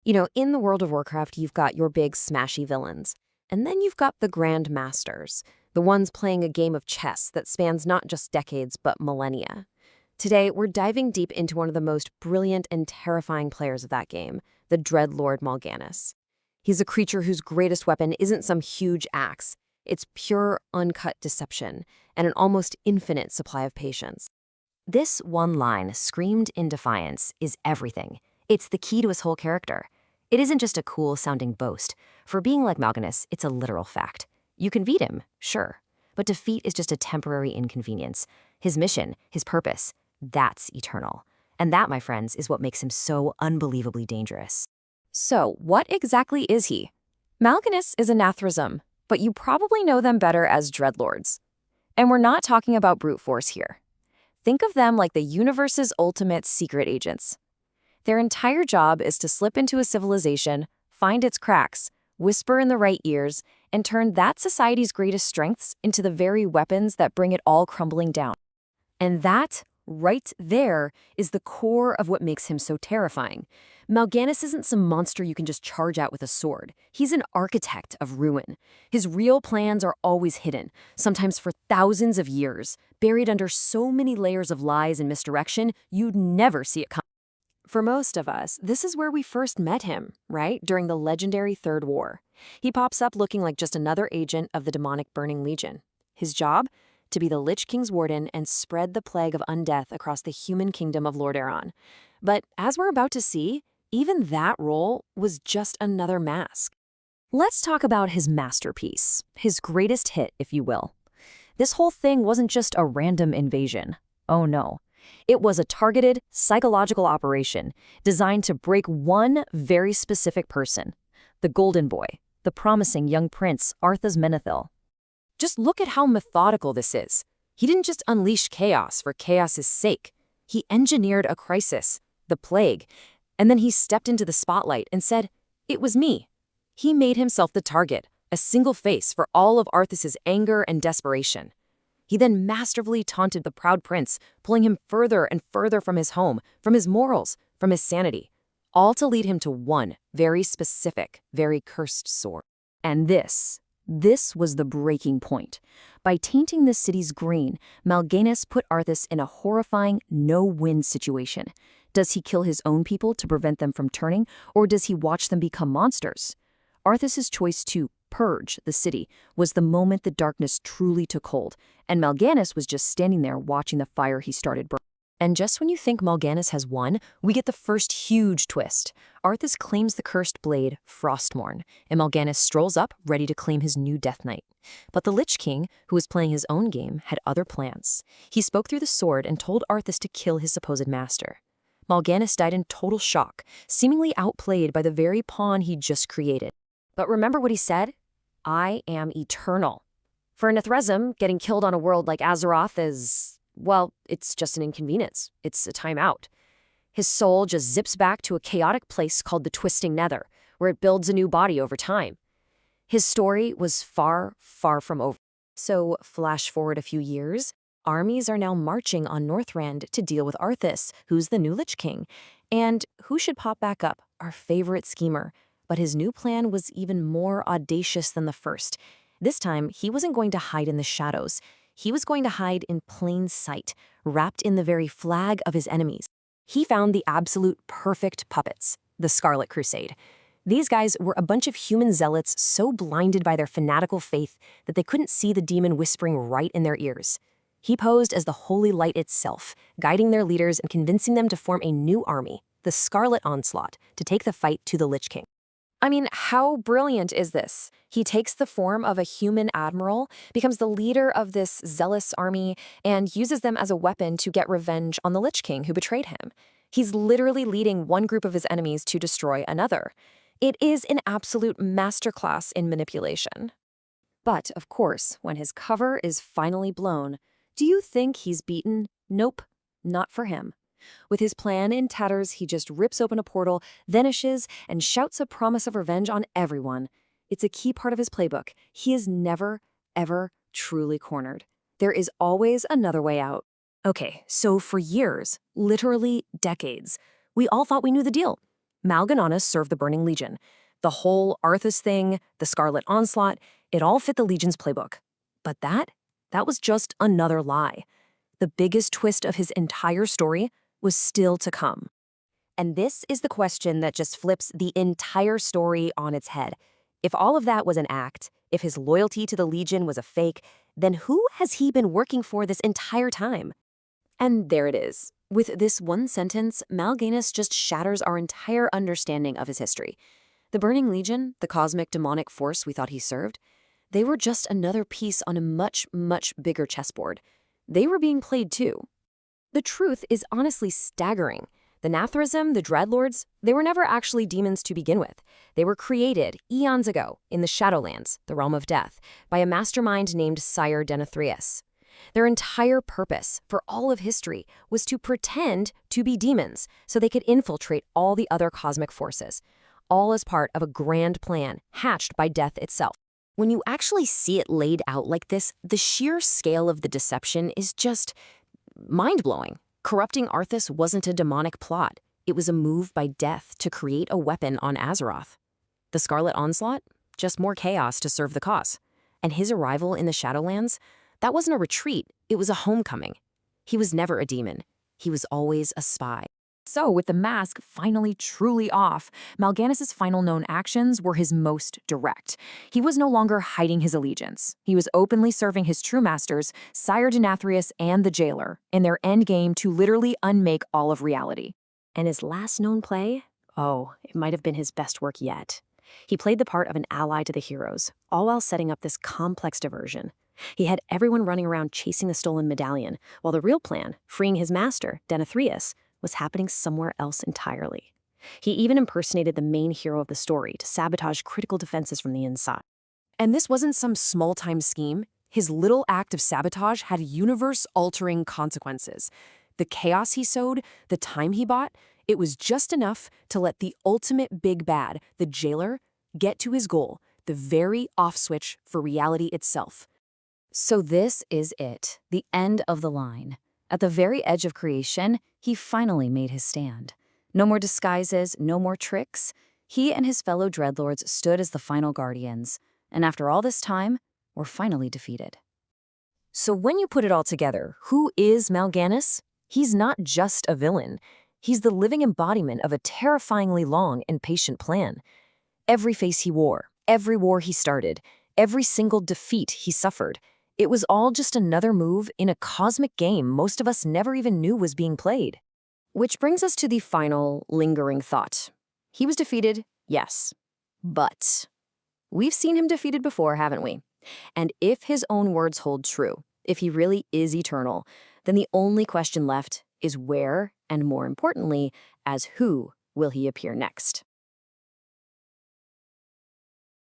In the World of Warcraft, you've got your big smashy villains. And then you've got the Grand Masters, the ones playing a game of chess that spans not just decades, but millennia. Today, we're diving deep into one of the most brilliant and terrifying players of that game, the Dread Lord Mal'Ganis. He's a creature whose greatest weapon isn't some huge axe. It's pure, uncut deception and an almost infinite supply of patience. This one line, screamed in defiance, is everything. It's the key to his whole character. It isn't just a cool-sounding boast. For being like Mal'Ganis, it's a literal fact. You can beat him, sure, but defeat is just a temporary inconvenience. His mission, his purpose, that's eternal. And that, my friends, is what makes him so unbelievably dangerous. So, what exactly is he? Mal'Ganis is a Nathrezim, but you probably know them better as Dreadlords. And we're not talking about brute force here. Think of them like the universe's ultimate secret agents. Their entire job is to slip into a civilization, find its cracks, whisper in the right ears, and turn that society's greatest strengths into the very weapons that bring it all crumbling down. And that, right there, is the core of what makes him so terrifying. Mal'Ganis isn't some monster you can just charge out with a sword. He's an architect of ruin. His real plans are always hidden, sometimes for thousands of years, buried under so many layers of lies and misdirection you'd never see it come. For most of us, this is where we first met him, right? During the legendary Third War. He pops up looking like just another agent of the demonic Burning Legion. His job? To be the Lich King's warden and spread the plague of undeath across the human kingdom of Lordaeron. But as we're about to see, even that role was just another mask. Let's talk about his masterpiece, his greatest hit, if you will. This whole thing wasn't just a random invasion. Oh no. It was a targeted, psychological operation designed to break one very specific person, the Golden Boy, the promising young Prince Arthas Menethil. Just look at how methodical this is. He didn't just unleash chaos for chaos's sake. He engineered a crisis, the plague, and then he stepped into the spotlight and said, "It was me." He made himself the target, a single face for all of Arthas's anger and desperation. He then masterfully taunted the proud prince, pulling him further and further from his home, from his morals, from his sanity, all to lead him to one very specific, very cursed sword. And this was the breaking point. By tainting the city's green, Mal'Ganis put Arthas in a horrifying no-win situation. Does he kill his own people to prevent them from turning, or does he watch them become monsters? Arthas's choice to purge the city was the moment the darkness truly took hold, and Mal'Ganis was just standing there watching the fire he started burning. And just when you think Mal'Ganis has won, we get the first huge twist. Arthas claims the cursed blade, Frostmourne, and Mal'Ganis strolls up, ready to claim his new Death Knight. But the Lich King, who was playing his own game, had other plans. He spoke through the sword and told Arthas to kill his supposed master. Mal'Ganis died in total shock, seemingly outplayed by the very pawn he'd just created. But remember what he said? "I am eternal." For a Nathrezim, getting killed on a world like Azeroth is, well, it's just an inconvenience. It's a timeout. His soul just zips back to a chaotic place called the Twisting Nether, where it builds a new body over time. His story was far, far from over. So, flash forward a few years, armies are now marching on Northrend to deal with Arthas, who's the new Lich King. And who should pop back up? Our favorite schemer. But his new plan was even more audacious than the first. This time, he wasn't going to hide in the shadows. He was going to hide in plain sight, wrapped in the very flag of his enemies. He found the absolute perfect puppets, the Scarlet Crusade. These guys were a bunch of human zealots so blinded by their fanatical faith that they couldn't see the demon whispering right in their ears. He posed as the holy light itself, guiding their leaders and convincing them to form a new army, the Scarlet Onslaught, to take the fight to the Lich King. I mean, how brilliant is this? He takes the form of a human admiral, becomes the leader of this zealous army, and uses them as a weapon to get revenge on the Lich King who betrayed him. He's literally leading one group of his enemies to destroy another. It is an absolute masterclass in manipulation. But, of course, when his cover is finally blown, do you think he's beaten? Nope, not for him. With his plan in tatters, he just rips open a portal, vanishes, and shouts a promise of revenge on everyone. It's a key part of his playbook. He is never, ever truly cornered. There is always another way out. Okay, so for years, literally decades, we all thought we knew the deal. Mal'Ganis served the Burning Legion. The whole Arthas thing, the Scarlet Onslaught, it all fit the Legion's playbook. But that was just another lie. The biggest twist of his entire story was still to come. And this is the question that just flips the entire story on its head. If all of that was an act, if his loyalty to the Legion was a fake, then who has he been working for this entire time? And there it is. With this one sentence, Mal'Ganis just shatters our entire understanding of his history. The Burning Legion, the cosmic demonic force we thought he served, they were just another piece on a much, much bigger chessboard. They were being played too. The truth is honestly staggering. The Nathrezim, the Dread Lords, they were never actually demons to begin with. They were created eons ago in the Shadowlands, the realm of death, by a mastermind named Sire Denathrius. Their entire purpose for all of history was to pretend to be demons so they could infiltrate all the other cosmic forces, all as part of a grand plan hatched by death itself. When you actually see it laid out like this, the sheer scale of the deception is just mind-blowing. Corrupting Arthas wasn't a demonic plot. It was a move by death to create a weapon on Azeroth. The Scarlet Onslaught? Just more chaos to serve the cause. And his arrival in the Shadowlands? That wasn't a retreat, it was a homecoming. He was never a demon. He was always a spy. So, with the mask finally truly off, Mal'Ganis' final known actions were his most direct. He was no longer hiding his allegiance. He was openly serving his true masters, Sire Denathrius and the Jailer, in their endgame to literally unmake all of reality. And his last known play? Oh, it might have been his best work yet. He played the part of an ally to the heroes, all while setting up this complex diversion. He had everyone running around chasing the stolen medallion, while the real plan, freeing his master, Denathrius, was happening somewhere else entirely. He even impersonated the main hero of the story to sabotage critical defenses from the inside. And this wasn't some small-time scheme. His little act of sabotage had universe-altering consequences. The chaos he sowed, the time he bought, it was just enough to let the ultimate big bad, the Jailer, get to his goal, the very off switch for reality itself. So this is it, the end of the line. At the very edge of creation, he finally made his stand. No more disguises, no more tricks. He and his fellow Dreadlords stood as the final guardians, and after all this time, were finally defeated. So when you put it all together, who is Mal'Ganis? He's not just a villain. He's the living embodiment of a terrifyingly long and patient plan. Every face he wore, every war he started, every single defeat he suffered, it was all just another move in a cosmic game most of us never even knew was being played. Which brings us to the final, lingering thought. He was defeated, yes. But we've seen him defeated before, haven't we? And if his own words hold true, if he really is eternal, then the only question left is where, and more importantly, as who will he appear next?